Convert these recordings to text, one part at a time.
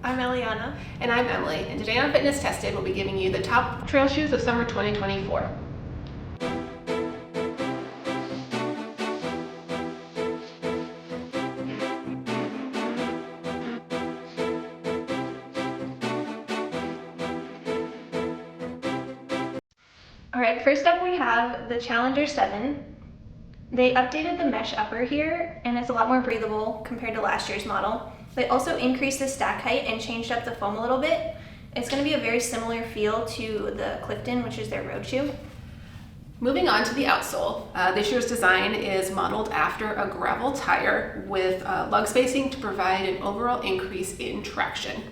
I'm Eliana. And I'm Emily, and today on Fitness Tested, we'll be giving you the top trail shoes of summer 2024. Alright, first up we have the Challenger 7. They updated the mesh upper here, and it's a lot more breathable compared to last year's model. They also increased the stack height and changed up the foam a little bit. It's going to be a very similar feel to the Clifton, which is their road shoe. Moving on to the outsole, this year's design is modeled after a gravel tire with lug spacing to provide an overall increase in traction.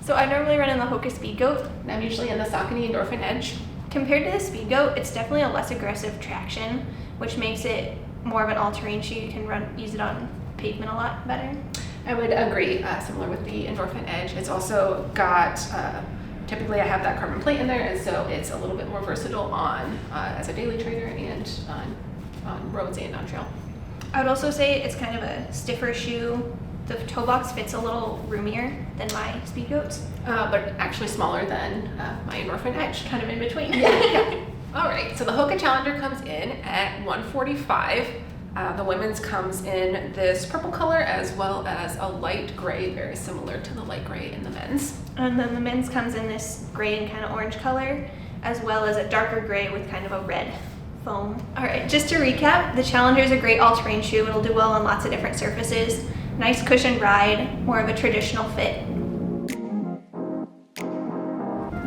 So I normally run in the Hoka Speedgoat. And I'm usually in the Saucony Endorphin Edge. Compared to the Speedgoat, it's definitely a less aggressive traction, which makes it more of an all-terrain shoe. You can use it on pavement a lot better. I would agree, similar with the Endorphin Edge. It's also got, typically I have that carbon plate in there, and so it's a little bit more versatile on as a daily trainer and on roads and on trail. I would also say it's kind of a stiffer shoe. The toe box fits a little roomier than my Speedgoats. But actually smaller than my Endorphin Edge. Kind of in between. Yeah. All right, so the Hoka Challenger comes in at $145. The women's comes in this purple color as well as a light gray, very similar to the light gray in the men's. And then the men's comes in this gray and kind of orange color, as well as a darker gray with kind of a red foam. All right, just to recap, the Challenger is a great all-terrain shoe. It'll do well on lots of different surfaces. Nice cushioned ride, more of a traditional fit.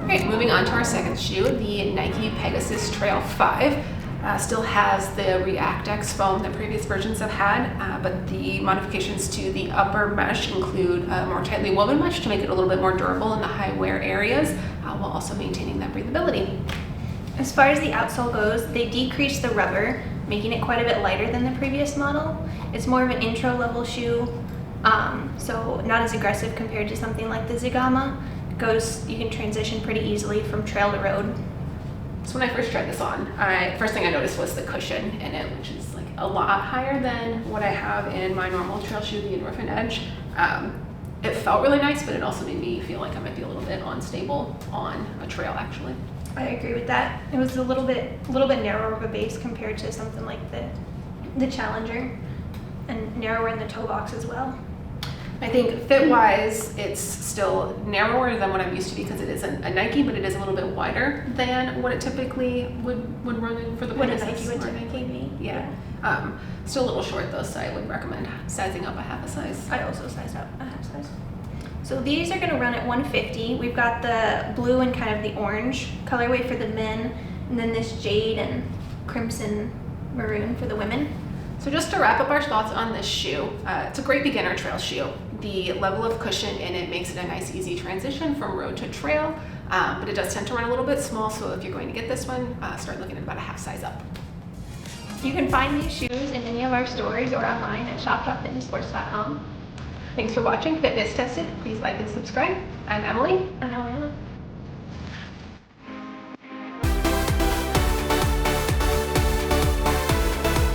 Great, moving on to our second shoe, the Nike Pegasus Trail 5. Still has the React-X foam that previous versions have had, but the modifications to the upper mesh include a more tightly woven mesh to make it a little bit more durable in the high wear areas, while also maintaining that breathability. As far as the outsole goes, they decreased the rubber, making it quite a bit lighter than the previous model. It's more of an intro level shoe, so not as aggressive compared to something like the Zigama. You can transition pretty easily from trail to road. So when I first tried this on, first thing I noticed was the cushion in it, which is like a lot higher than what I have in my normal trail shoe, the Endorphin Edge. It felt really nice, but it also made me feel like I might be a little bit unstable on a trail actually. I agree with that. It was a little bit narrower of a base compared to something like the Challenger, and narrower in the toe box as well. I think fit-wise, it's still narrower than what I'm used to because it is a Nike, but it is a little bit wider than what it typically would run in for the Pegasus. What a Nike would typically be. Yeah. Still a little short though, so I would recommend sizing up a half a size. I also sized up a half size. So these are going to run at $150. We've got the blue and kind of the orange colorway for the men, and then this jade and crimson maroon for the women. So just to wrap up our thoughts on this shoe, it's a great beginner trail shoe. The level of cushion in it makes it a nice easy transition from road to trail, but it does tend to run a little bit small, so if you're going to get this one, start looking at about a half size up. You can find these shoes in any of our stores or online at shop.fitnessports.com. Thanks for watching Fitness Tested. Please like and subscribe. I'm Emily. I'm Eliana.